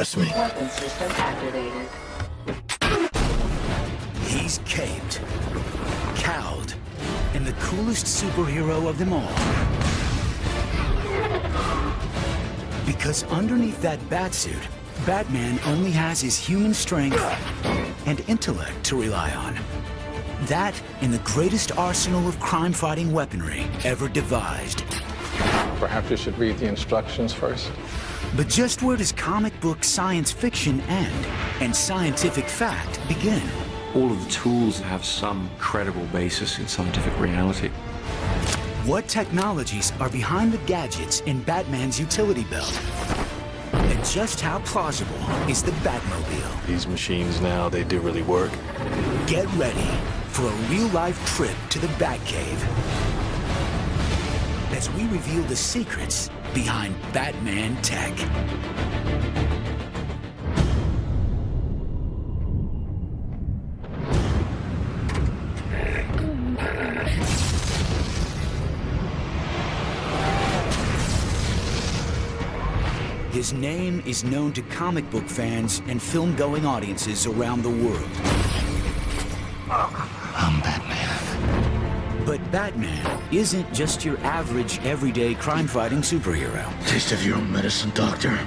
trust me. Weapon system activated. He's caped, cowled, and the coolest superhero of them all. Because underneath that batsuit, Batman only has his human strength and intellect to rely on. That and the greatest arsenal of crime-fighting weaponry ever devised. Perhaps you should read the instructions first. But just where does comic book science fiction end and scientific fact begin? All of the tools have some credible basis in scientific reality. What technologies are behind the gadgets in Batman's utility belt? And just how plausible is the Batmobile? These machines now, they do really work. Get ready for a real-life trip to the Batcave as we reveal the secrets behind Batman tech. His name is known to comic book fans and film-going audiences around the world. I'm Batman. But Batman isn't just your average, everyday crime-fighting superhero. Taste of your own medicine, Doctor.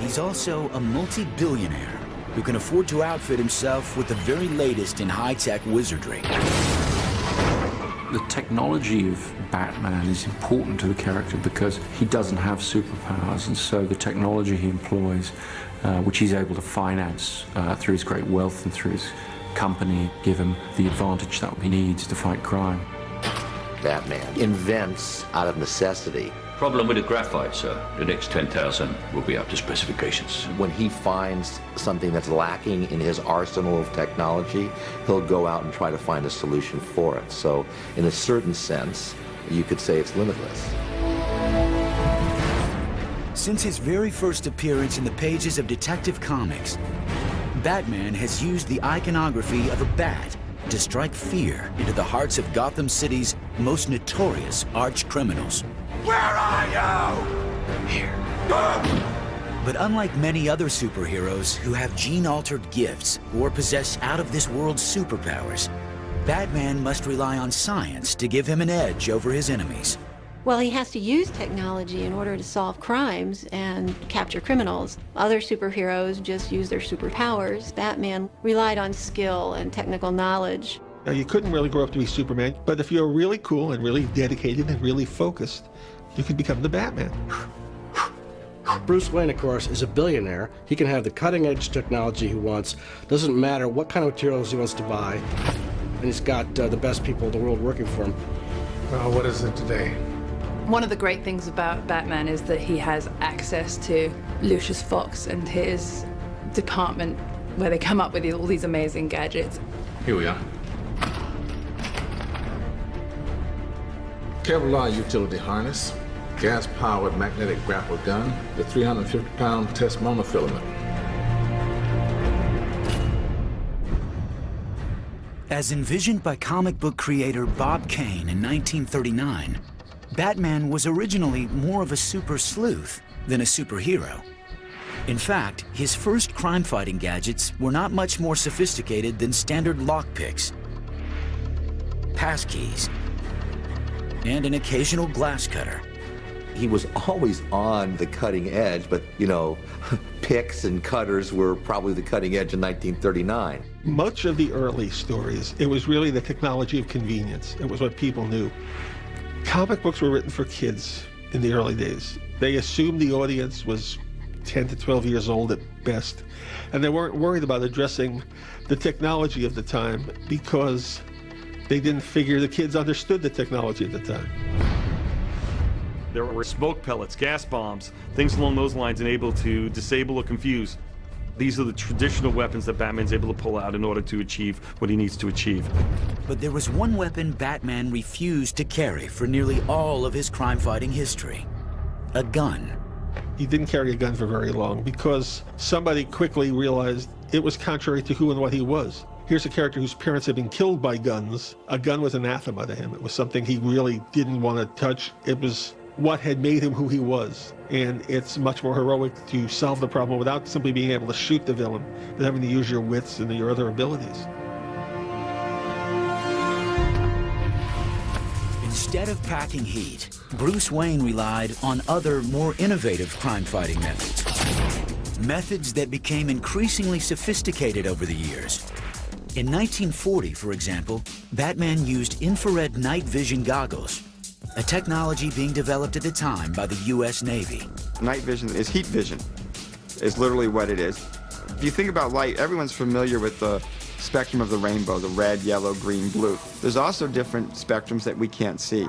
He's also a multi-billionaire who can afford to outfit himself with the very latest in high-tech wizardry. The technology of Batman is important to the character because he doesn't have superpowers, and so the technology he employs, which he's able to finance through his great wealth and through his company, give him the advantage that he needs to fight crime. Batman invents out of necessity. Problem with the graphite, sir. The next 10,000 will be up to specifications. When he finds something that's lacking in his arsenal of technology, he'll go out and try to find a solution for it. So, in a certain sense, you could say it's limitless. Since his very first appearance in the pages of Detective Comics, Batman has used the iconography of a bat to strike fear into the hearts of Gotham City's most notorious arch-criminals. Where are you? Here. But unlike many other superheroes who have gene-altered gifts or possess out-of-this-world superpowers, Batman must rely on science to give him an edge over his enemies. Well, he has to use technology in order to solve crimes and capture criminals. Other superheroes just use their superpowers. Batman relied on skill and technical knowledge. Now, you couldn't really grow up to be Superman, but if you're really cool and really dedicated and really focused, you could become the Batman. Bruce Wayne, of course, is a billionaire. He can have the cutting-edge technology he wants. Doesn't matter what kind of materials he wants to buy. And he's got the best people in the world working for him. Well, what is it today? One of the great things about Batman is that he has access to Lucius Fox and his department where they come up with all these amazing gadgets. Here we are. Kevlar utility harness, gas-powered magnetic grapple gun, the 350-pound test monofilament. As envisioned by comic book creator Bob Kane in 1939, Batman was originally more of a super sleuth than a superhero. In fact, his first crime-fighting gadgets were not much more sophisticated than standard lockpicks, passkeys, and an occasional glass cutter. He was always on the cutting edge, but, you know, picks and cutters were probably the cutting edge in 1939. Much of the early stories, it was really the technology of convenience. It was what people knew. Comic books were written for kids in the early days. They assumed the audience was 10 to 12 years old at best, and they weren't worried about addressing the technology of the time because they didn't figure the kids understood the technology at the time. There were smoke pellets, gas bombs, things along those lines able to disable or confuse. These are the traditional weapons that Batman's able to pull out in order to achieve what he needs to achieve. But there was one weapon Batman refused to carry for nearly all of his crime-fighting history: a gun. He didn't carry a gun for very long because somebody quickly realized it was contrary to who and what he was. Here's a character whose parents had been killed by guns. A gun was anathema to him. It was something he really didn't want to touch. It was what had made him who he was. And it's much more heroic to solve the problem without simply being able to shoot the villain, but having to use your wits and your other abilities. Instead of packing heat, Bruce Wayne relied on other, more innovative crime-fighting methods. Methods that became increasingly sophisticated over the years. In 1940, for example, Batman used infrared night vision goggles, a technology being developed at the time by the U.S. Navy. Night vision is heat vision, is literally what it is. If you think about light, everyone's familiar with the spectrum of the rainbow, the red, yellow, green, blue. There's also different spectrums that we can't see.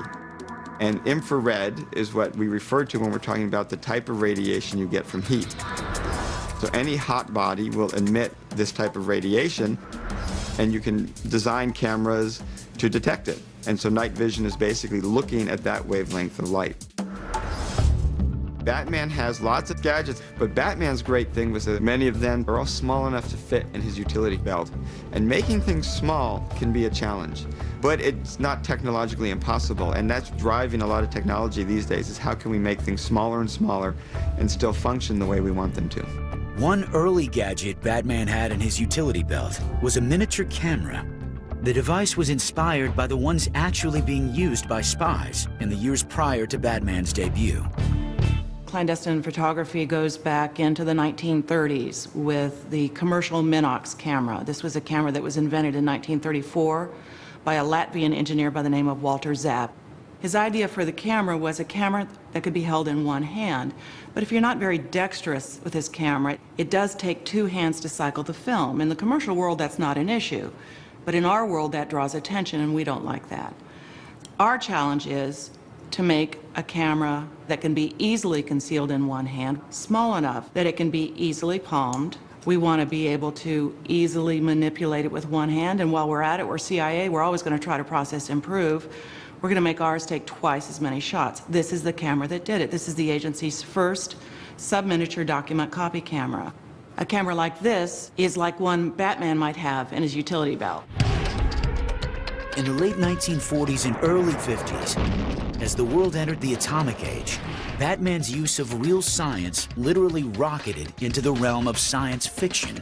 And infrared is what we refer to when we're talking about the type of radiation you get from heat. So any hot body will emit this type of radiation, and you can design cameras to detect it. And so night vision is basically looking at that wavelength of light. Batman has lots of gadgets, but Batman's great thing was that many of them are all small enough to fit in his utility belt. And making things small can be a challenge, but it's not technologically impossible, and that's driving a lot of technology these days, is how can we make things smaller and smaller and still function the way we want them to. One early gadget Batman had in his utility belt was a miniature camera. The device was inspired by the ones actually being used by spies in the years prior to Batman's debut. Clandestine photography goes back into the 1930s with the commercial Minox camera. This was a camera that was invented in 1934 by a Latvian engineer by the name of Walter Zapp. His idea for the camera was a camera that could be held in one hand. But if you're not very dexterous with this camera, it does take two hands to cycle the film. In the commercial world, that's not an issue. But in our world, that draws attention, and we don't like that. Our challenge is to make a camera that can be easily concealed in one hand, small enough that it can be easily palmed. We want to be able to easily manipulate it with one hand, and while we're at it, we're CIA, we're always going to try to process improve. We're going to make ours take twice as many shots. This is the camera that did it. This is the agency's first sub-miniature document copy camera. A camera like this is like one Batman might have in his utility belt. In the late 1940s and early 50s, as the world entered the atomic age, Batman's use of real science literally rocketed into the realm of science fiction.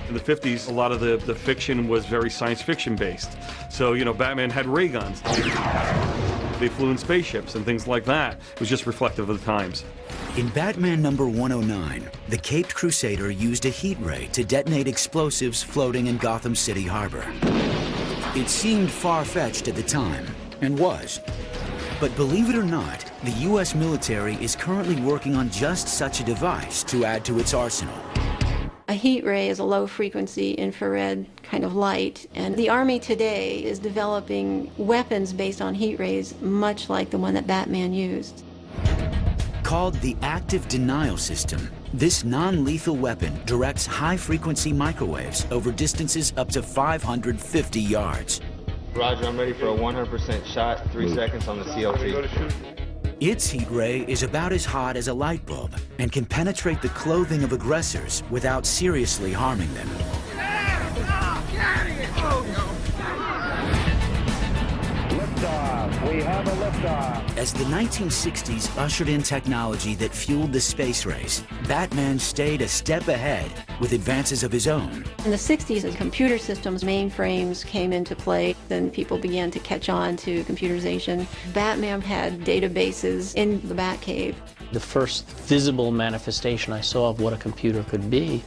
In the 50s, a lot of the fiction was very science fiction based. So, you know, Batman had ray guns. They flew in spaceships and things like that. It was just reflective of the times. In Batman number 109, the Caped Crusader used a heat ray to detonate explosives floating in Gotham City harbor. It seemed far-fetched at the time, and was. But believe it or not, the U.S. military is currently working on just such a device to add to its arsenal. A heat ray is a low-frequency infrared kind of light, and the Army today is developing weapons based on heat rays, much like the one that Batman used. Called the active denial system, this non-lethal weapon directs high-frequency microwaves over distances up to 550 yards. Roger, I'm ready for a 100% shot, 3 seconds on the CLT. Its heat ray is about as hot as a light bulb and can penetrate the clothing of aggressors without seriously harming them. Liftoff. We have a liftoff. As the 1960s ushered in technology that fueled the space race, Batman stayed a step ahead with advances of his own. In the 60s, as computer systems, mainframes came into play, then people began to catch on to computerization. Batman had databases in the Batcave. The first visible manifestation I saw of what a computer could be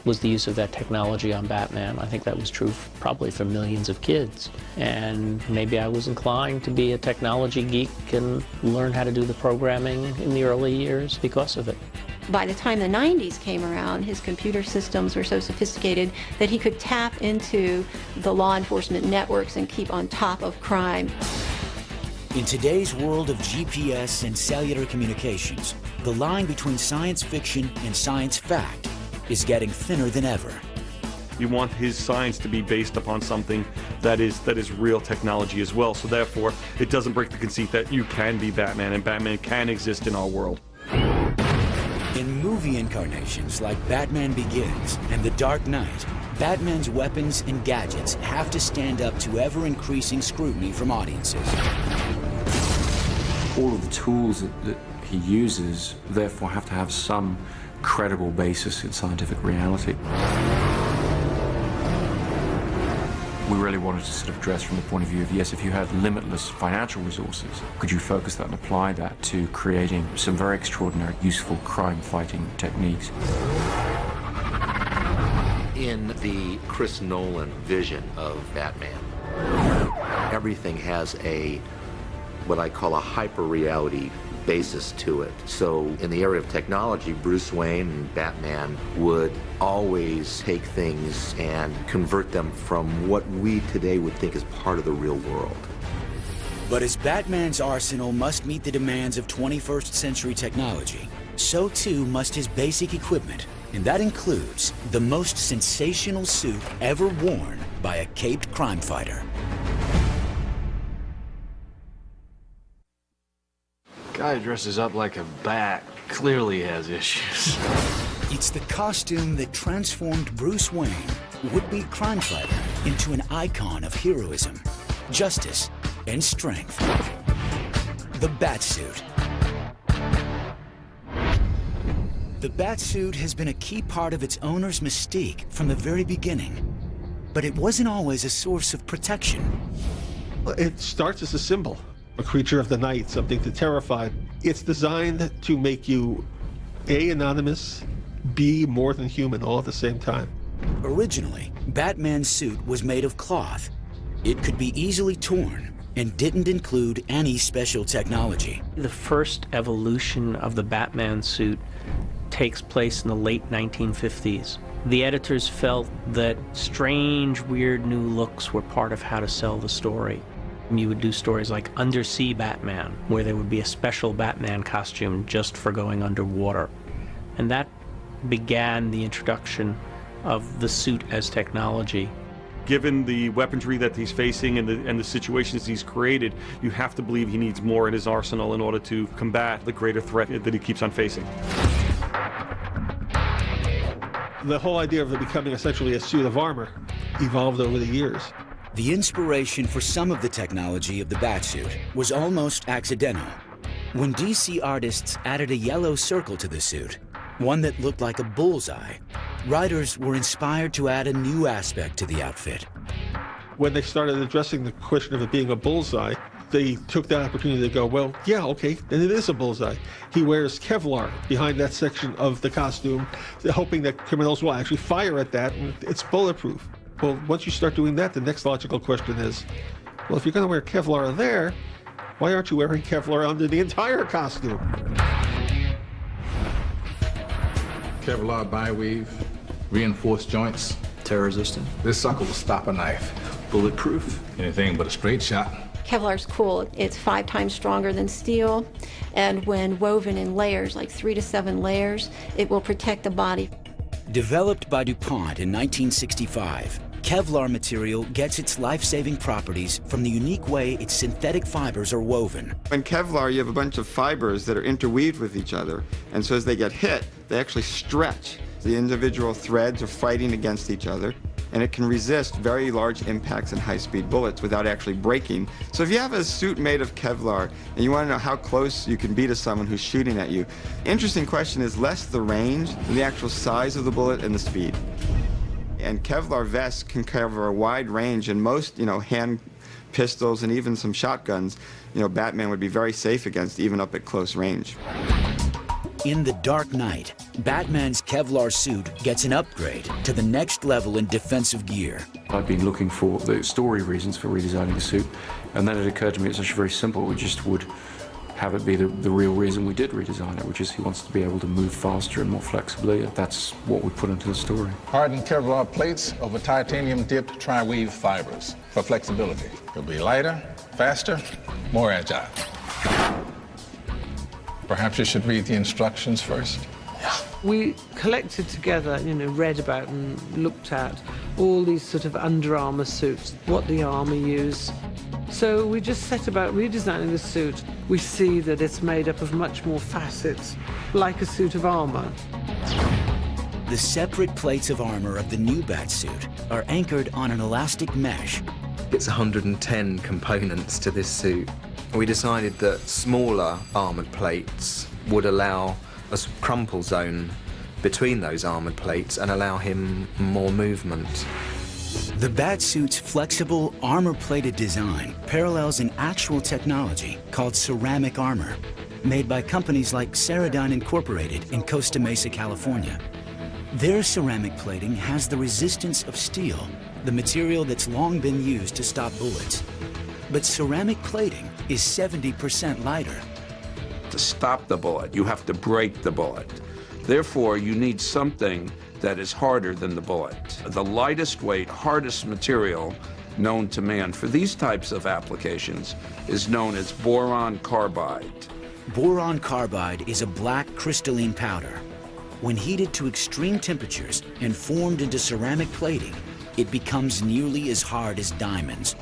was the use of that technology on Batman. I think that was true probably for millions of kids. And maybe I was inclined to be a technology geek and learn how to do the programming in the early years because of it. By the time the 90s came around, his computer systems were so sophisticated that he could tap into the law enforcement networks and keep on top of crime. In today's world of GPS and cellular communications, the line between science fiction and science fact is getting thinner than ever. You want his science to be based upon something that is real technology as well. So therefore, it doesn't break the conceit that you can be Batman and Batman can exist in our world. In movie incarnations like Batman Begins and The Dark Knight, Batman's weapons and gadgets have to stand up to ever-increasing scrutiny from audiences. all of the tools that he uses, therefore, have to have some credible basis in scientific reality. We really wanted to sort of address from the point of view of, yes, if you had limitless financial resources, could you focus that and apply that to creating some very extraordinary, useful crime-fighting techniques? In the Chris Nolan vision of Batman, everything has what I call a hyper-reality basis to it. So in the area of technology, Bruce Wayne and Batman would always take things and convert them from what we today would think is part of the real world. But as Batman's arsenal must meet the demands of 21st century technology, so too must his basic equipment, and that includes the most sensational suit ever worn by a caped crime fighter. Guy dresses up like a bat clearly has issues. It's the costume that transformed Bruce Wayne, would-be crime fighter, into an icon of heroism, justice, and strength. The Batsuit. The Batsuit has been a key part of its owner's mystique from the very beginning, but it wasn't always a source of protection. It starts as a symbol. A creature of the night, something to terrify. It's designed to make you A, anonymous, B, more than human all at the same time. Originally, Batman's suit was made of cloth. It could be easily torn and didn't include any special technology. The first evolution of the Batman suit takes place in the late 1950s. The editors felt that strange, weird new looks were part of how to sell the story. You would do stories like Undersea Batman, where there would be a special Batman costume just for going underwater. And that began the introduction of the suit as technology. Given the weaponry that he's facing and the situations he's created, you have to believe he needs more in his arsenal in order to combat the greater threat that he keeps on facing. The whole idea of it becoming essentially a suit of armor evolved over the years. The inspiration for some of the technology of the Batsuit was almost accidental. When DC artists added a yellow circle to the suit, one that looked like a bullseye, writers were inspired to add a new aspect to the outfit. When they started addressing the question of it being a bullseye, they took that opportunity to go, well, yeah, okay, then it is a bullseye. He wears Kevlar behind that section of the costume, hoping that criminals will actually fire at that, and it's bulletproof. Well, once you start doing that, the next logical question is, well, if you're going to wear Kevlar there, why aren't you wearing Kevlar under the entire costume? Kevlar bi-weave, reinforced joints. Tear resistant. This sucker will stop a knife. Bulletproof. Anything but a straight shot. Kevlar's cool. It's 5 times stronger than steel, and when woven in layers, like 3 to 7 layers, it will protect the body. Developed by DuPont in 1965, Kevlar material gets its life-saving properties from the unique way its synthetic fibers are woven. In Kevlar, you have a bunch of fibers that are interweaved with each other, and so as they get hit, they actually stretch. The individual threads are fighting against each other, and it can resist very large impacts and high-speed bullets without actually breaking. So if you have a suit made of Kevlar, and you want to know how close you can be to someone who's shooting at you, interesting question is less the range than the actual size of the bullet and the speed. And Kevlar vests can cover a wide range, and most, hand pistols and even some shotguns, Batman would be very safe against, even up at close range. In The Dark Knight, Batman's Kevlar suit gets an upgrade to the next level in defensive gear. I've been looking for the story reasons for redesigning the suit, and then it occurred to me it's actually very simple. We just would have it be the real reason we did redesign it, which is he wants to be able to move faster and more flexibly. That's what we put into the story. Hardened Kevlar plates over titanium-dipped tri-weave fibers for flexibility. It'll be lighter, faster, more agile. Perhaps you should read the instructions first. We collected together, read about and looked at all these sort of Under Armour suits, what the Army use. So we just set about redesigning the suit. We see that it's made up of much more facets, like a suit of armor. The separate plates of armor of the new Batsuit are anchored on an elastic mesh. It's 110 components to this suit. we decided that smaller armoured plates would allow a crumple zone between those armoured plates and allow him more movement. The Batsuit's flexible, armor-plated design parallels an actual technology called ceramic armor, made by companies like Ceradyne Incorporated in Costa Mesa, California. Their ceramic plating has the resistance of steel, the material that's long been used to stop bullets. But ceramic plating is 70% lighter. To stop the bullet, you have to break the bullet. Therefore, you need something that is harder than the bullet. The lightest weight, hardest material known to man for these types of applications is known as boron carbide. Boron carbide is a black crystalline powder. When heated to extreme temperatures and formed into ceramic plating, it becomes nearly as hard as diamonds.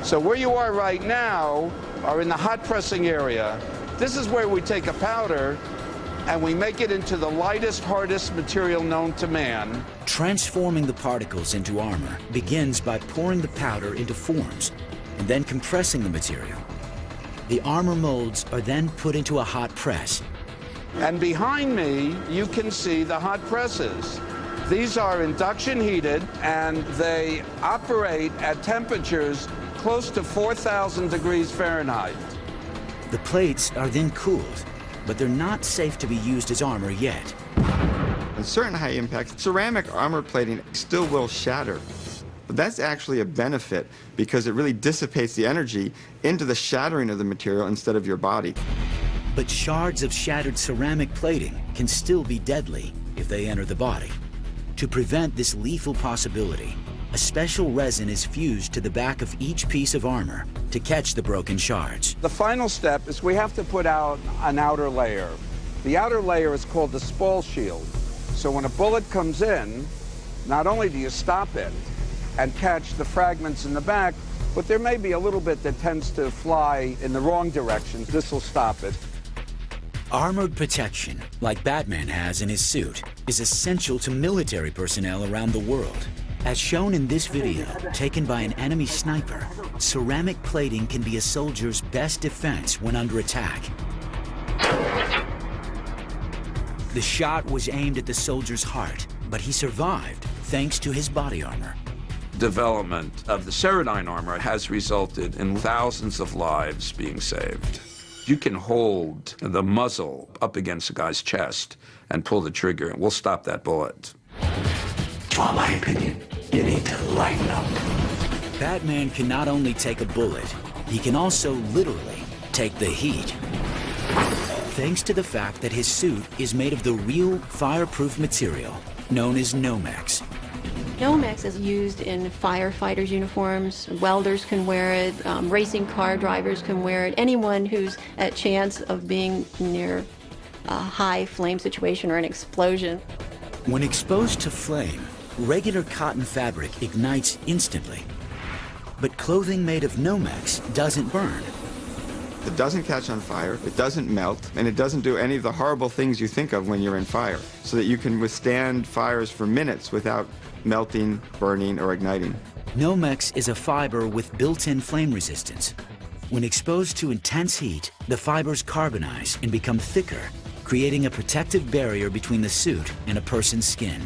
So where you are right now are in the hot pressing area. This is where we take a powder and we make it into the lightest, hardest material known to man. Transforming the particles into armor begins by pouring the powder into forms and then compressing the material. The armor molds are then put into a hot press. And behind me, you can see the hot presses. These are induction heated, and they operate at temperatures close to 4,000 degrees Fahrenheit. The plates are then cooled, but they're not safe to be used as armor yet. In certain high impact, ceramic armor plating still will shatter. But that's actually a benefit because it really dissipates the energy into the shattering of the material instead of your body. But shards of shattered ceramic plating can still be deadly if they enter the body. To prevent this lethal possibility, a special resin is fused to the back of each piece of armor to catch the broken shards. The final step is we have to put out an outer layer. The outer layer is called the spall shield. So when a bullet comes in, not only do you stop it and catch the fragments in the back, but there may be a little bit that tends to fly in the wrong direction. This will stop it. Armored protection, like Batman has in his suit, is essential to military personnel around the world. As shown in this video, taken by an enemy sniper, ceramic plating can be a soldier's best defense when under attack. The shot was aimed at the soldier's heart, but he survived thanks to his body armor. Development of the Ceradyne armor has resulted in thousands of lives being saved. You can hold the muzzle up against a guy's chest and pull the trigger, and we'll stop that bullet. For my opinion, you need to lighten up. Batman can not only take a bullet, he can also literally take the heat. Thanks to the fact that his suit is made of the real fireproof material known as Nomex. Nomex is used in firefighters' uniforms. Welders can wear it. Racing car drivers can wear it. Anyone who's at chance of being near a high flame situation or an explosion. When exposed to flame, regular cotton fabric ignites instantly. But clothing made of Nomex doesn't burn. It doesn't catch on fire, it doesn't melt, and it doesn't do any of the horrible things you think of when you're in fire, so that you can withstand fires for minutes without melting, burning, or igniting. Nomex is a fiber with built-in flame resistance. When exposed to intense heat, the fibers carbonize and become thicker, creating a protective barrier between the suit and a person's skin.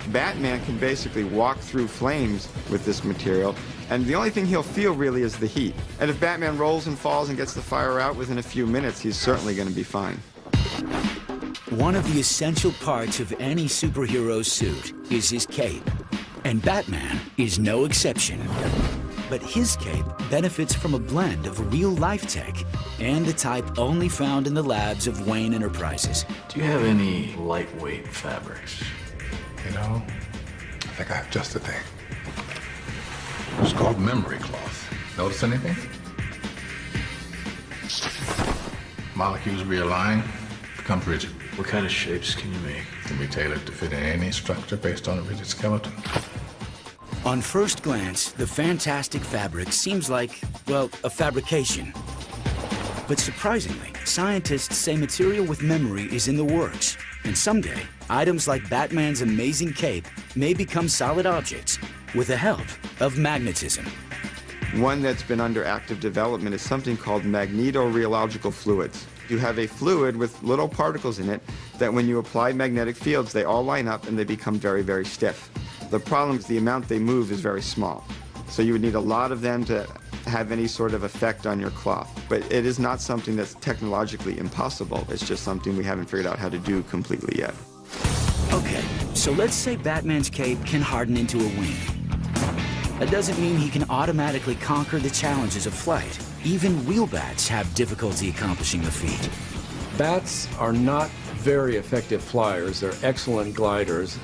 Batman can basically walk through flames with this material, and the only thing he'll feel really is the heat. And if Batman rolls and falls and gets the fire out within a few minutes, he's certainly going to be fine. One of the essential parts of any superhero's suit is his cape, and Batman is no exception. But his cape benefits from a blend of real-life tech and the type only found in the labs of Wayne Enterprises. Do you have any lightweight fabrics? You know, I think I have just the thing. It's called memory cloth. Notice anything? Molecules realign, becomes rigid. What kind of shapes can you make? Can be tailored to fit in any structure based on a rigid skeleton. On first glance, the fantastic fabric seems like, well, a fabrication. But surprisingly, scientists say material with memory is in the works, and someday, items like Batman's amazing cape may become solid objects with the help of magnetism. One that's been under active development is something called magnetoreological fluids. You have a fluid with little particles in it that when you apply magnetic fields, they all line up and they become very, very stiff. The problem is the amount they move is very small. So you would need a lot of them to have any sort of effect on your cloth. But it is not something that's technologically impossible. It's just something we haven't figured out how to do completely yet. Okay, so let's say Batman's cape can harden into a wing. That doesn't mean he can automatically conquer the challenges of flight. Even real bats have difficulty accomplishing the feat. Bats are not very effective flyers. They're excellent gliders.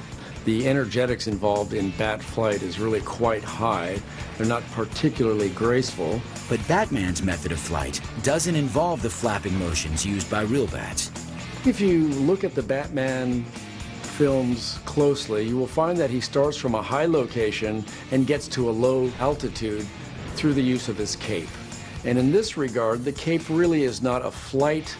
The energetics involved in bat flight is really quite high. They're not particularly graceful. But Batman's method of flight doesn't involve the flapping motions used by real bats. If you look at the Batman films closely, you will find that he starts from a high location and gets to a low altitude through the use of his cape. And in this regard, the cape really is not a flight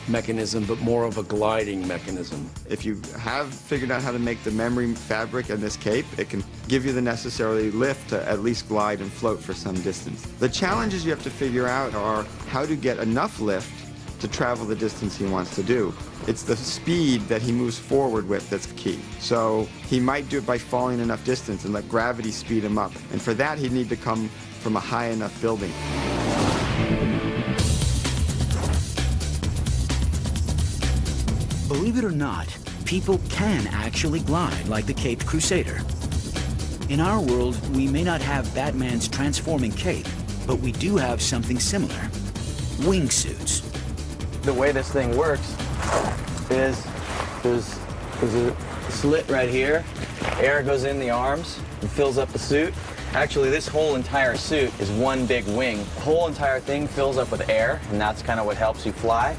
mechanism, but more of a gliding mechanism. If you have figured out how to make the memory fabric in this cape, it can give you the necessary lift to at least glide and float for some distance. The challenges you have to figure out are how to get enough lift to travel the distance he wants to do. It's the speed that he moves forward with that's key. So he might do it by falling enough distance and let gravity speed him up. And for that, he'd need to come from a high enough building. Believe it or not, people can actually glide like the Caped Crusader. In our world, we may not have Batman's transforming cape, but we do have something similar: wingsuits. The way this thing works is there's a slit right here. Air goes in the arms and fills up the suit. Actually, this whole entire suit is one big wing. The whole entire thing fills up with air, and that's kind of what helps you fly.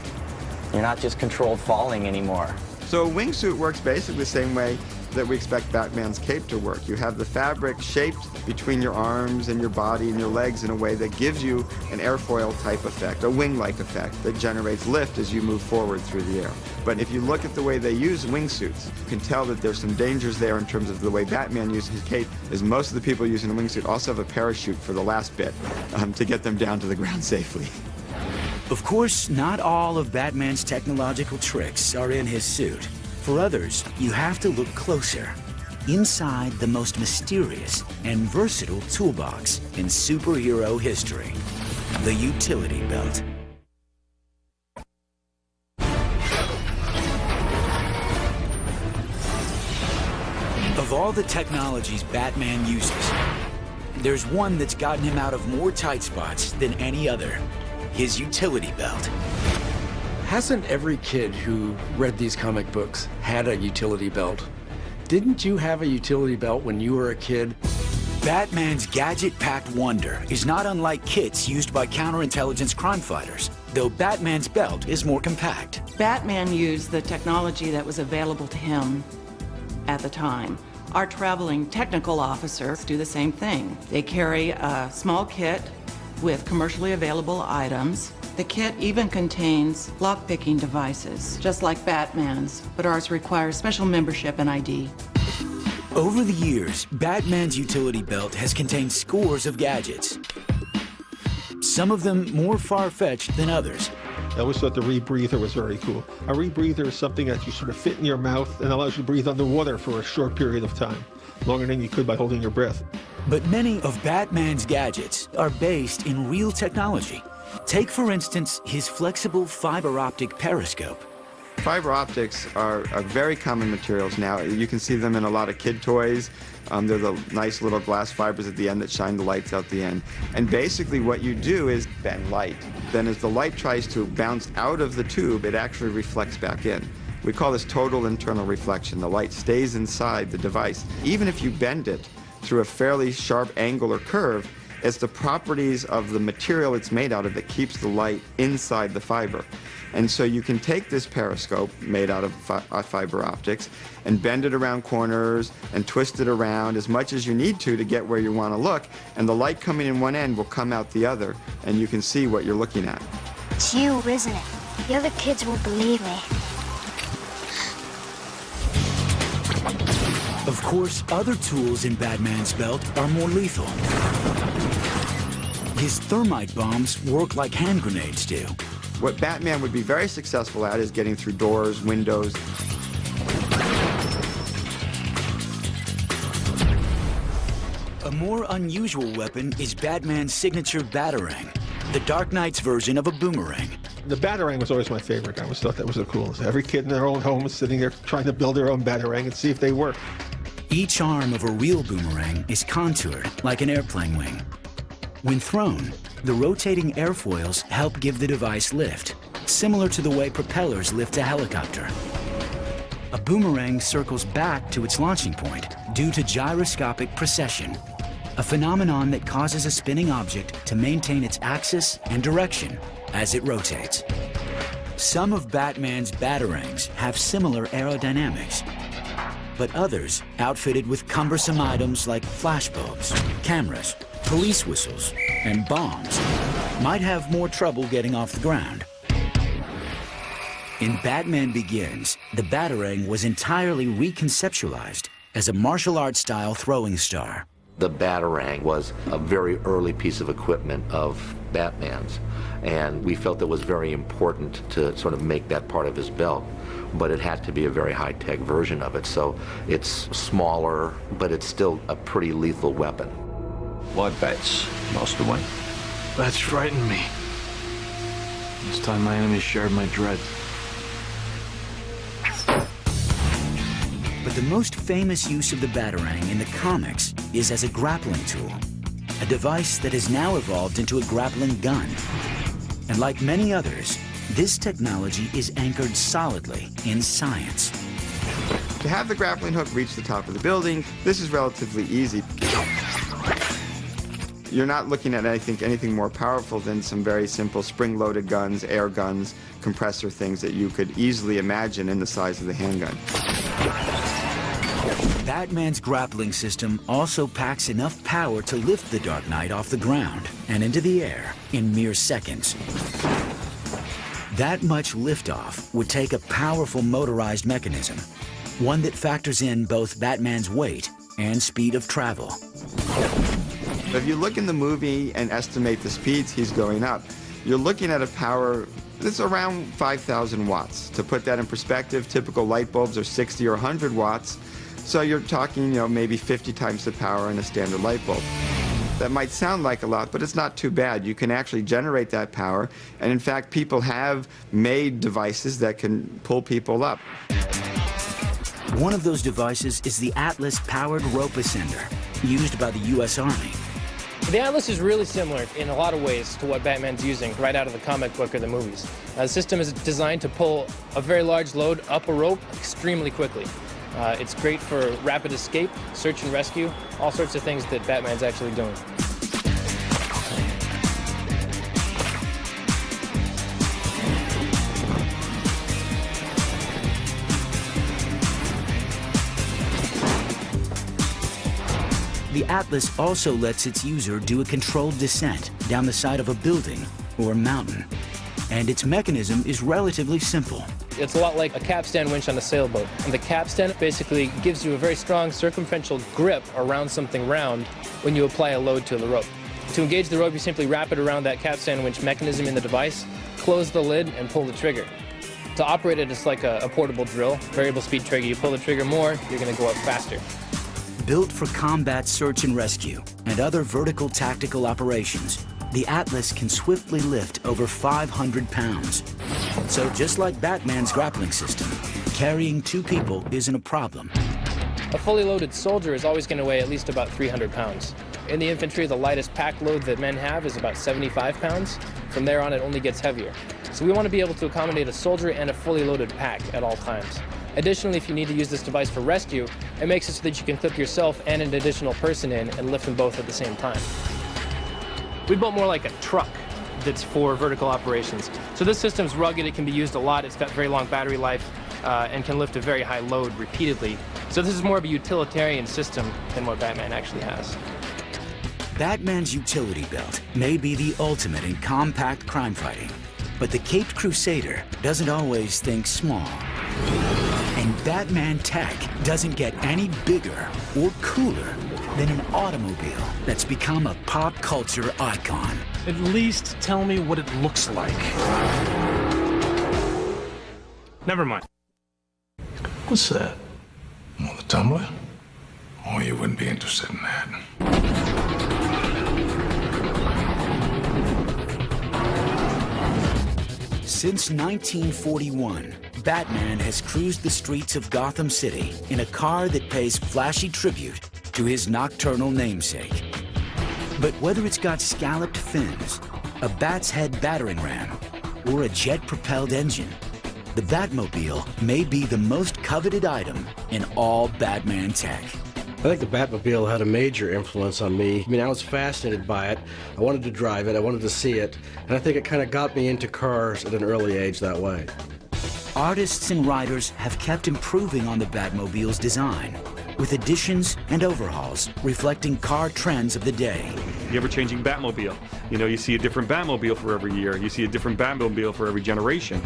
You're not just controlled falling anymore. So a wingsuit works basically the same way that we expect Batman's cape to work. You have the fabric shaped between your arms and your body and your legs in a way that gives you an airfoil type effect, a wing-like effect that generates lift as you move forward through the air. But if you look at the way they use wingsuits, you can tell that there's some dangers there in terms of the way Batman uses his cape, as most of the people using a wingsuit also have a parachute for the last bit to get them down to the ground safely. Of course, not all of Batman's technological tricks are in his suit. For others, you have to look closer. Inside the most mysterious and versatile toolbox in superhero history, the utility belt. Of all the technologies Batman uses, there's one that's gotten him out of more tight spots than any other: his utility belt. Hasn't every kid who read these comic books had a utility belt? Didn't you have a utility belt when you were a kid? Batman's gadget-packed wonder is not unlike kits used by counterintelligence crime fighters, though Batman's belt is more compact. Batman used the technology that was available to him at the time. Our traveling technical officers do the same thing. They carry a small kit with commercially available items. The kit even contains lock-picking devices, just like Batman's, but ours requires special membership and ID. Over the years, Batman's utility belt has contained scores of gadgets. Some of them more far-fetched than others. I always thought the rebreather was very cool. A rebreather is something that you sort of fit in your mouth and allows you to breathe underwater for a short period of time, longer than you could by holding your breath. But many of Batman's gadgets are based in real technology. Take, for instance, his flexible fiber optic periscope. Fiber optics are very common materials now. You can see them in a lot of kid toys. They're the nice little glass fibers at the end that shine the lights out the end. And basically what you do is bend light. Then as the light tries to bounce out of the tube, it actually reflects back in. We call this total internal reflection. The light stays inside the device. Even if you bend it through a fairly sharp angle or curve, it's the properties of the material it's made out of that keeps the light inside the fiber. And so you can take this periscope made out of fiber optics and bend it around corners and twist it around as much as you need to get where you want to look, and the light coming in one end will come out the other, and you can see what you're looking at. It's you, isn't it? The other kids won't believe me. Of course, other tools in Batman's belt are more lethal. His thermite bombs work like hand grenades do. What Batman would be very successful at is getting through doors, windows. A more unusual weapon is Batman's signature Batarang, the Dark Knight's version of a boomerang. The Batarang was always my favorite. I always thought that was the coolest. Every kid in their own home was sitting there trying to build their own Batarang and see if they work. Each arm of a real boomerang is contoured like an airplane wing. When thrown, the rotating airfoils help give the device lift, similar to the way propellers lift a helicopter. A boomerang circles back to its launching point due to gyroscopic precession, a phenomenon that causes a spinning object to maintain its axis and direction as it rotates. Some of Batman's Batarangs have similar aerodynamics, but others, outfitted with cumbersome items like flashbulbs, cameras, police whistles, and bombs, might have more trouble getting off the ground. In Batman Begins, the Batarang was entirely reconceptualized as a martial arts-style throwing star. The Batarang was a very early piece of equipment of Batman's, and we felt it was very important to sort of make that part of his belt, but it had to be a very high-tech version of it, so it's smaller, but it's still a pretty lethal weapon. Why bats, Master Wayne? Bats frighten me. This time my enemies shared my dread. But the most famous use of the Batarang in the comics is as a grappling tool, a device that has now evolved into a grappling gun. And like many others, this technology is anchored solidly in science. To have the grappling hook reach the top of the building, this is relatively easy. You're not looking at, I think, anything more powerful than some very simple spring-loaded guns, air guns, compressor things that you could easily imagine in the size of the handgun. Batman's grappling system also packs enough power to lift the Dark Knight off the ground and into the air in mere seconds. That much liftoff would take a powerful motorized mechanism, one that factors in both Batman's weight and speed of travel. If you look in the movie and estimate the speeds he's going up, you're looking at a power that's around 5,000 watts. To put that in perspective, typical light bulbs are 60 or 100 watts. So you're talking, maybe 50 times the power in a standard light bulb. That might sound like a lot, but it's not too bad. You can actually generate that power. And in fact, people have made devices that can pull people up. One of those devices is the Atlas-powered rope ascender, used by the U.S. Army. The Atlas is really similar in a lot of ways to what Batman's using right out of the comic book or the movies. The system is designed to pull a very large load up a rope extremely quickly. It's great for rapid escape, search and rescue, all sorts of things that Batman's actually doing. The Atlas also lets its user do a controlled descent down the side of a building or mountain. And its mechanism is relatively simple. It's a lot like a capstan winch on a sailboat. And the capstan basically gives you a very strong circumferential grip around something round when you apply a load to the rope. To engage the rope, you simply wrap it around that capstan winch mechanism in the device, close the lid, and pull the trigger. To operate it, it's like a portable drill, variable speed trigger. You pull the trigger more, you're going to go up faster. Built for combat search and rescue and other vertical tactical operations, the Atlas can swiftly lift over 500 pounds. So just like Batman's grappling system, carrying two people isn't a problem. A fully loaded soldier is always going to weigh at least about 300 pounds. In the infantry, the lightest pack load that men have is about 75 pounds. From there on, it only gets heavier. So we want to be able to accommodate a soldier and a fully loaded pack at all times. Additionally, if you need to use this device for rescue, it makes it so that you can clip yourself and an additional person in and lift them both at the same time. We built more like a truck that's for vertical operations. So this system's rugged, it can be used a lot, it's got very long battery life, and can lift a very high load repeatedly. So this is more of a utilitarian system than what Batman actually has. Batman's utility belt may be the ultimate in compact crime fighting, but the Caped Crusader doesn't always think small. And Batman tech doesn't get any bigger or cooler than an automobile that's become a pop culture icon. At least tell me what it looks like. Never mind. What's that? Oh, the tumbler? Oh, you wouldn't be interested in that. Since 1941, Batman has cruised the streets of Gotham City in a car that pays flashy tribute to his nocturnal namesake. But whether it's got scalloped fins, a bat's head battering ram, or a jet-propelled engine, the Batmobile may be the most coveted item in all Batman tech. I think the Batmobile had a major influence on me. I mean, I was fascinated by it. I wanted to drive it, I wanted to see it, and I think it kind of got me into cars at an early age that way. Artists and writers have kept improving on the Batmobile's design, with additions and overhauls reflecting car trends of the day. The ever-changing Batmobile. You know, you see a different Batmobile for every year. You see a different Batmobile for every generation.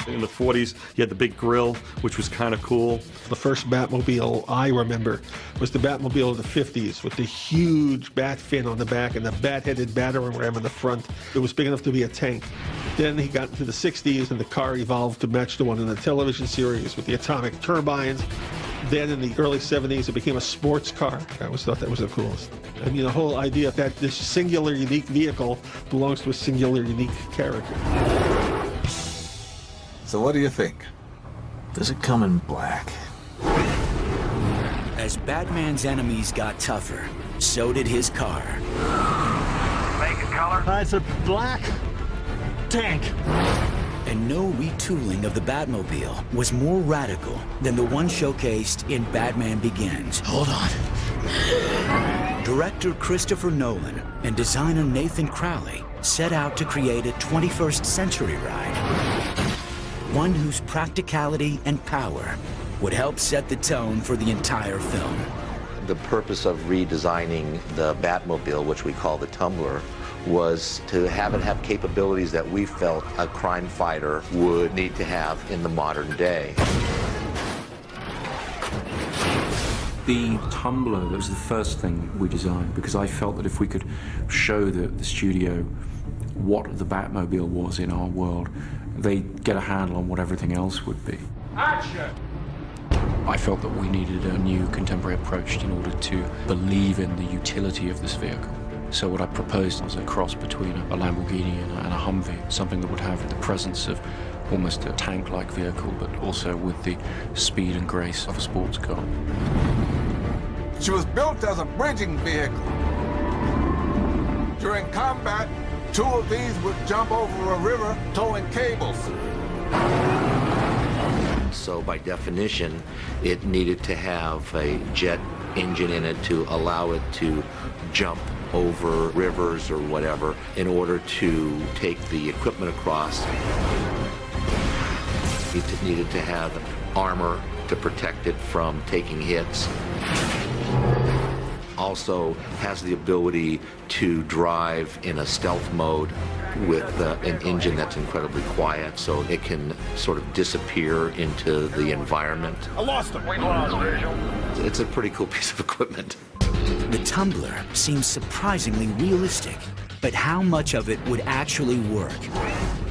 In the 40s, you had the big grille, which was kind of cool. The first Batmobile I remember was the Batmobile of the 50s with the huge bat fin on the back and the bat-headed battering ram in the front. It was big enough to be a tank. Then he got into the 60s and the car evolved to match the one in the television series with the atomic turbines. Then in the early 70s, it became a sports car. I always thought that was the coolest. I mean, the whole idea that this singular, unique vehicle belongs to a singular, unique character. So what do you think? Does it come in black? As Batman's enemies got tougher, so did his car. Make a color? It's a black tank. And no retooling of the Batmobile was more radical than the one showcased in Batman Begins. Hold on. Director Christopher Nolan and designer Nathan Crowley set out to create a 21st century ride. One whose practicality and power would help set the tone for the entire film. The purpose of redesigning the Batmobile, which we call the Tumbler, was to have it have capabilities that we felt a crime fighter would need to have in the modern day. The Tumbler was the first thing we designed because I felt that if we could show the studio what the Batmobile was in our world, they'd get a handle on what everything else would be. Action! I felt that we needed a new contemporary approach in order to believe in the utility of this vehicle. So what I proposed was a cross between a Lamborghini and a Humvee, something that would have the presence of almost a tank-like vehicle, but also with the speed and grace of a sports car. She was built as a bridging vehicle. During combat, two of these would jump over a river towing cables. So by definition, it needed to have a jet engine in it to allow it to jump over rivers or whatever in order to take the equipment across. It needed to have armor to protect it from taking hits. Also has the ability to drive in a stealth mode with an engine that's incredibly quiet, so it can sort of disappear into the environment. I lost him. We lost visual. It's a pretty cool piece of equipment. The Tumbler seems surprisingly realistic, but how much of it would actually work?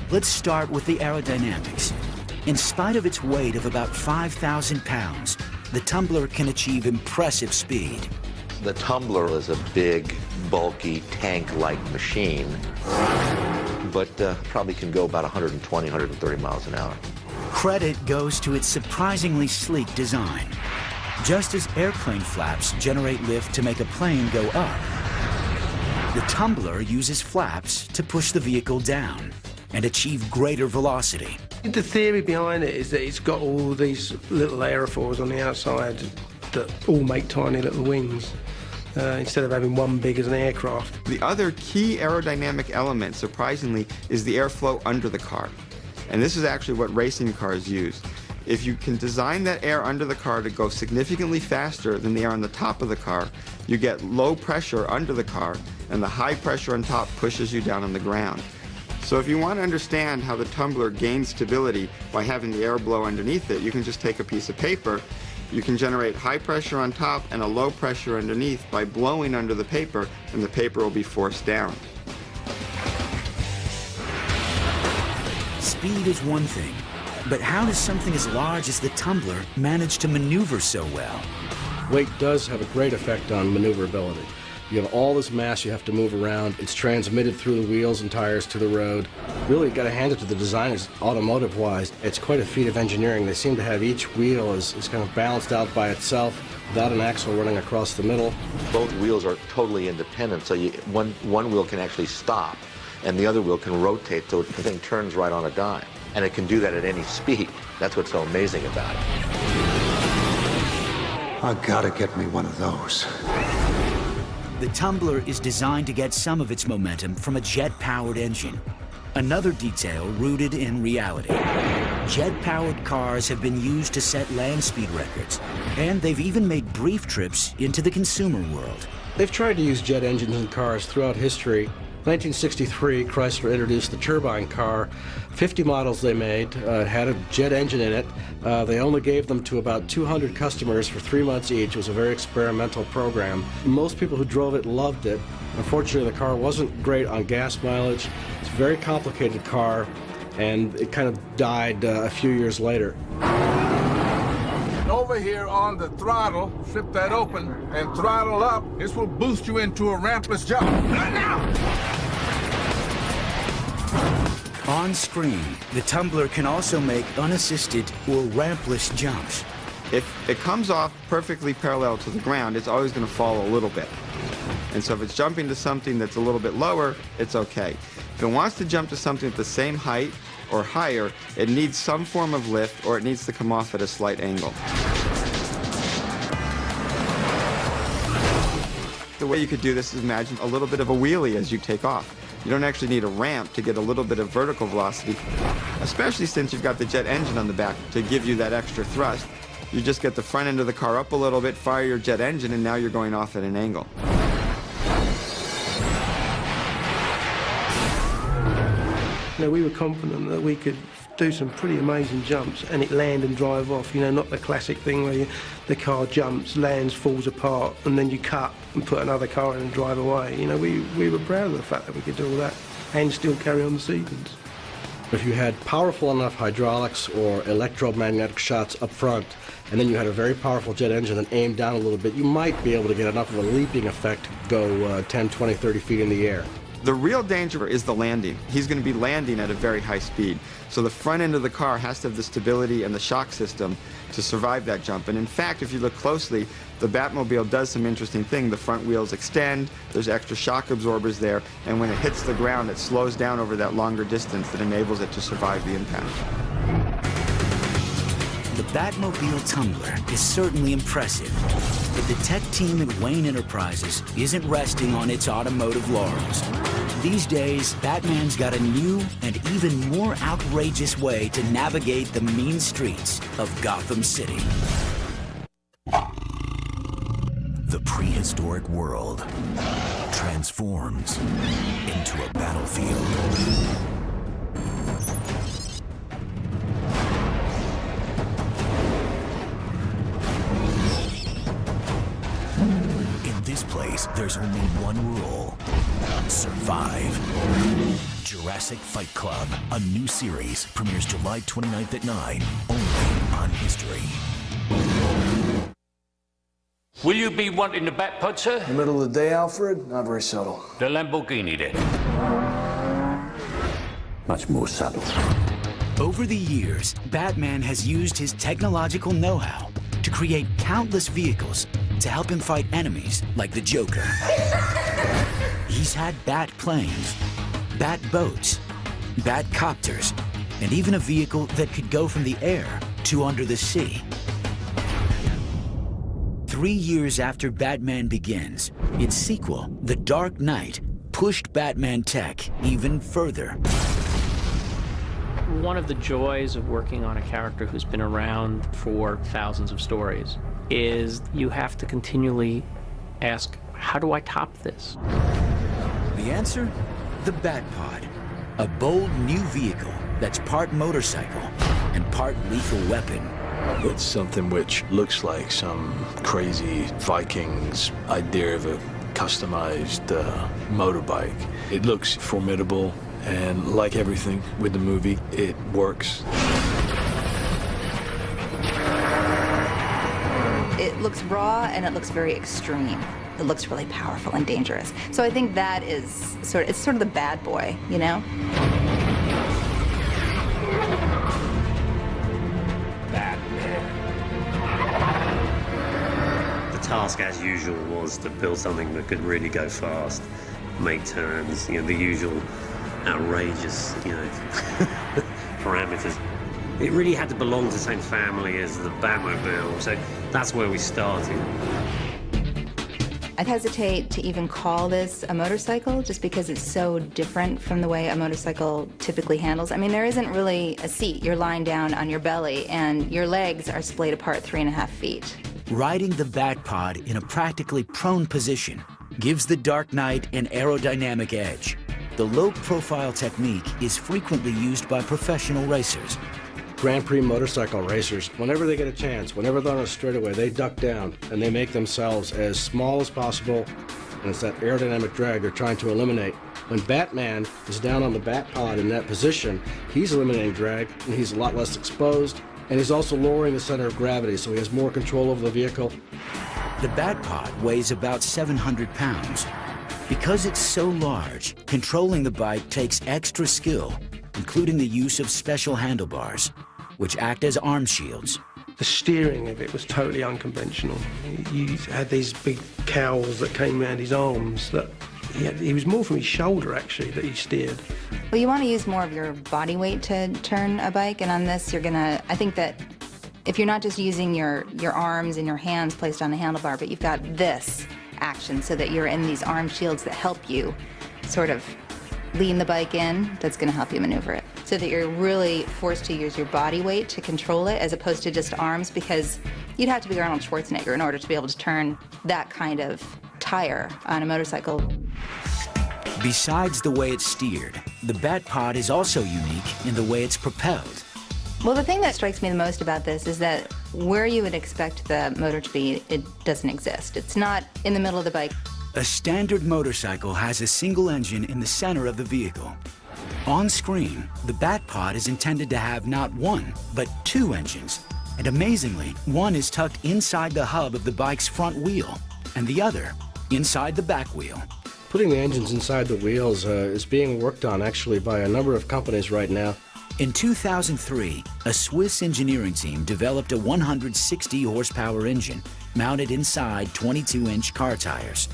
Let's start with the aerodynamics. In spite of its weight of about 5,000 pounds, the Tumbler can achieve impressive speed. The Tumbler is a big, bulky, tank-like machine, but probably can go about 120, 130 miles an hour. Credit goes to its surprisingly sleek design. Just as airplane flaps generate lift to make a plane go up, the Tumbler uses flaps to push the vehicle down and achieve greater velocity. The theory behind it is that it's got all these little aerofoils on the outside that all make tiny little wings, instead of having one big as an aircraft. The other key aerodynamic element, surprisingly, is the airflow under the car. And this is actually what racing cars use. If you can design that air under the car to go significantly faster than the air on the top of the car, you get low pressure under the car, and the high pressure on top pushes you down on the ground. So if you want to understand how the tumbler gains stability by having the air blow underneath it, you can just take a piece of paper. You can generate high pressure on top and a low pressure underneath by blowing under the paper, and the paper will be forced down. Speed is one thing, but how does something as large as the tumbler manage to maneuver so well? Weight does have a great effect on maneuverability. You have all this mass you have to move around. It's transmitted through the wheels and tires to the road. Really, you got to hand it to the designers, automotive-wise. It's quite a feat of engineering. They seem to have each wheel is kind of balanced out by itself without an axle running across the middle. Both wheels are totally independent, so one wheel can actually stop, and the other wheel can rotate, so the thing turns right on a dime. And it can do that at any speed. That's what's so amazing about it. I gotta get me one of those. The tumbler is designed to get some of its momentum from a jet-powered engine. Another detail rooted in reality. Jet-powered cars have been used to set land speed records, and they've even made brief trips into the consumer world. They've tried to use jet engines in cars throughout history. 1963, Chrysler introduced the turbine car. 50 models they made had a jet engine in it. They only gave them to about 200 customers for 3 months each. It was a very experimental program. Most people who drove it loved it. Unfortunately, the car wasn't great on gas mileage. It's a very complicated car, and it kind of died a few years later. Over here on the throttle, flip that open and throttle up. This will boost you into a rampless jump. Right now! On screen, the tumbler can also make unassisted or rampless jumps. If it comes off perfectly parallel to the ground, it's always going to fall a little bit. And so if it's jumping to something that's a little bit lower, it's okay. If it wants to jump to something at the same height or higher, it needs some form of lift, or it needs to come off at a slight angle. The way you could do this is imagine a little bit of a wheelie as you take off. You don't actually need a ramp to get a little bit of vertical velocity, especially since you've got the jet engine on the back to give you that extra thrust. You just get the front end of the car up a little bit, fire your jet engine, and now you're going off at an angle. You know, we were confident that we could do some pretty amazing jumps and it land and drive off, you know, not the classic thing where the car jumps, lands, falls apart, and then you cut and put another car in and drive away. You know, we were proud of the fact that we could do all that and still carry on the sequence. If you had powerful enough hydraulics or electromagnetic shots up front, and then you had a very powerful jet engine that aimed down a little bit, you might be able to get enough of a leaping effect to go 10, 20, 30 feet in the air. The real danger is the landing. He's going to be landing at a very high speed. So the front end of the car has to have the stability and the shock system to survive that jump. And in fact, if you look closely, the Batmobile does some interesting thing. The front wheels extend, there's extra shock absorbers there, and when it hits the ground, it slows down over that longer distance that enables it to survive the impact. The Batmobile Tumbler is certainly impressive, but the tech team at Wayne Enterprises isn't resting on its automotive laurels. These days, Batman's got a new and even more outrageous way to navigate the mean streets of Gotham City. The prehistoric world transforms into a battlefield. In this place, there's only one rule: survive. Jurassic Fight Club, a new series, premieres July 29th at 9, only on History. Will you be wanting the Bat Pod, sir? In the middle of the day, Alfred? Not very subtle. The Lamborghini, then. Much more subtle. Over the years, Batman has used his technological know-how to create countless vehicles to help him fight enemies like the Joker. He's had bat planes, bat boats, bat copters, and even a vehicle that could go from the air to under the sea. 3 years after Batman Begins, its sequel, The Dark Knight, pushed Batman tech even further. One of the joys of working on a character who's been around for thousands of stories is you have to continually ask, how do I top this? The answer? The Bat Pod. a bold new vehicle that's part motorcycle and part lethal weapon. It's something which looks like some crazy Viking's idea of a customized motorbike. It looks formidable, and like everything with the movie, it works. It looks raw and it looks very extreme. It looks really powerful and dangerous. So I think that is it's sort of the bad boy, you know? The task, as usual, was to build something that could really go fast, make turns, the usual outrageous, parameters. It really had to belong to the same family as the Batmobile, so that's where we started. I hesitate to even call this a motorcycle just because it's so different from the way a motorcycle typically handles. I mean, there isn't really a seat. You're lying down on your belly and your legs are splayed apart 3.5 feet. Riding the Batpod in a practically prone position gives the Dark Knight an aerodynamic edge. The low-profile technique is frequently used by professional racers. Grand Prix motorcycle racers, whenever they get a chance, whenever they're on a straightaway, they duck down and they make themselves as small as possible, and it's that aerodynamic drag they're trying to eliminate. When Batman is down on the Batpod in that position, he's eliminating drag, and he's a lot less exposed, and he's also lowering the center of gravity, so he has more control over the vehicle. The Batpod weighs about 700 pounds. Because it's so large, controlling the bike takes extra skill, including the use of special handlebars, which act as arm shields. The steering of it was totally unconventional. You had these big cowls that came around his arms that he was more from his shoulder, actually, that he steered. Well, you want to use more of your body weight to turn a bike, and on this, I think that if you're not just using your arms and your hands placed on the handlebar, but you've got this action so that you're in these arm shields that help you sort of lean the bike in, that's going to help you maneuver it. So that you're really forced to use your body weight to control it as opposed to just arms, because you'd have to be Arnold Schwarzenegger in order to be able to turn that kind of tire on a motorcycle. Besides the way it's steered, the Batpod is also unique in the way it's propelled. Well, the thing that strikes me the most about this is that where you would expect the motor to be, it doesn't exist. It's not in the middle of the bike. A standard motorcycle has a single engine in the center of the vehicle. On screen, the Batpod is intended to have not one, but 2 engines. And amazingly, one is tucked inside the hub of the bike's front wheel, and the other inside the back wheel. Putting the engines inside the wheels is being worked on actually by a number of companies right now. In 2003, a Swiss engineering team developed a 160 horsepower engine mounted inside 22-inch car tires.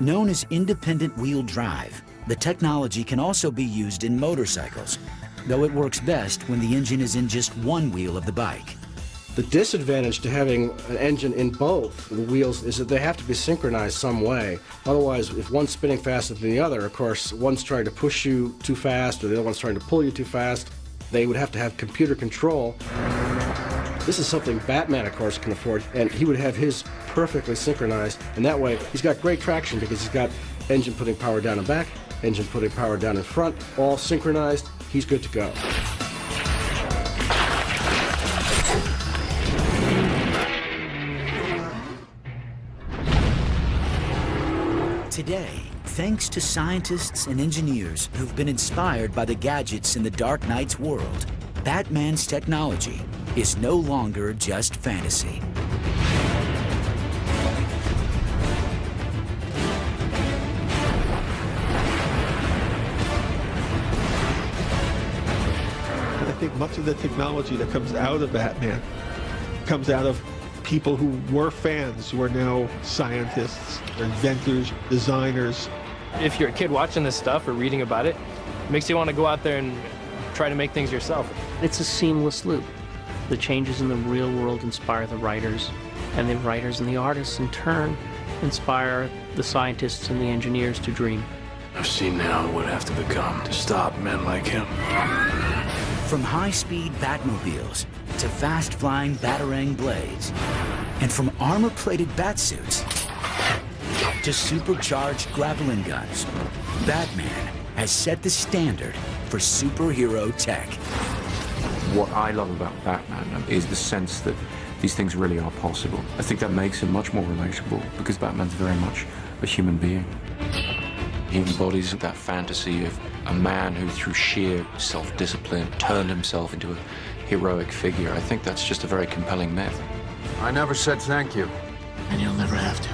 Known as independent wheel drive, the technology can also be used in motorcycles, though it works best when the engine is in just one wheel of the bike. The disadvantage to having an engine in both the wheels is that they have to be synchronized some way. Otherwise, if one's spinning faster than the other, of course, one's trying to push you too fast or the other one's trying to pull you too fast, they would have to have computer control. This is something Batman, of course, can afford, and he would have his perfectly synchronized, and that way he's got great traction because he's got engine putting power down and back, engine putting power down in front, all synchronized. He's good to go. Today, thanks to scientists and engineers who've been inspired by the gadgets in the Dark Knight's world, Batman's technology is no longer just fantasy. And I think much of the technology that comes out of Batman comes out of people who were fans, who are now scientists, inventors, designers. If you're a kid watching this stuff or reading about it, it makes you want to go out there and try to make things yourself. It's a seamless loop. The changes in the real world inspire the writers, and the writers and the artists in turn inspire the scientists and the engineers to dream. I've seen now what I have to become to stop men like him. From high-speed Batmobiles to fast-flying Batarang blades, and from armor-plated batsuits to supercharged grappling guns, Batman has set the standard for superhero tech. What I love about Batman is the sense that these things really are possible. I think that makes him much more relatable because Batman's very much a human being. He embodies that fantasy of a man who, through sheer self-discipline, turned himself into a heroic figure. I think that's just a very compelling myth. I never said thank you, and you'll never have to.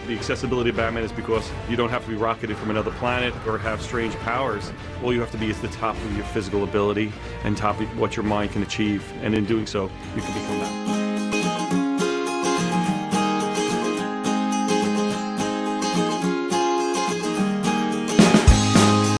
The accessibility of Batman is because you don't have to be rocketed from another planet or have strange powers. All you have to be is the top of your physical ability and top of what your mind can achieve. And in doing so, you can become that.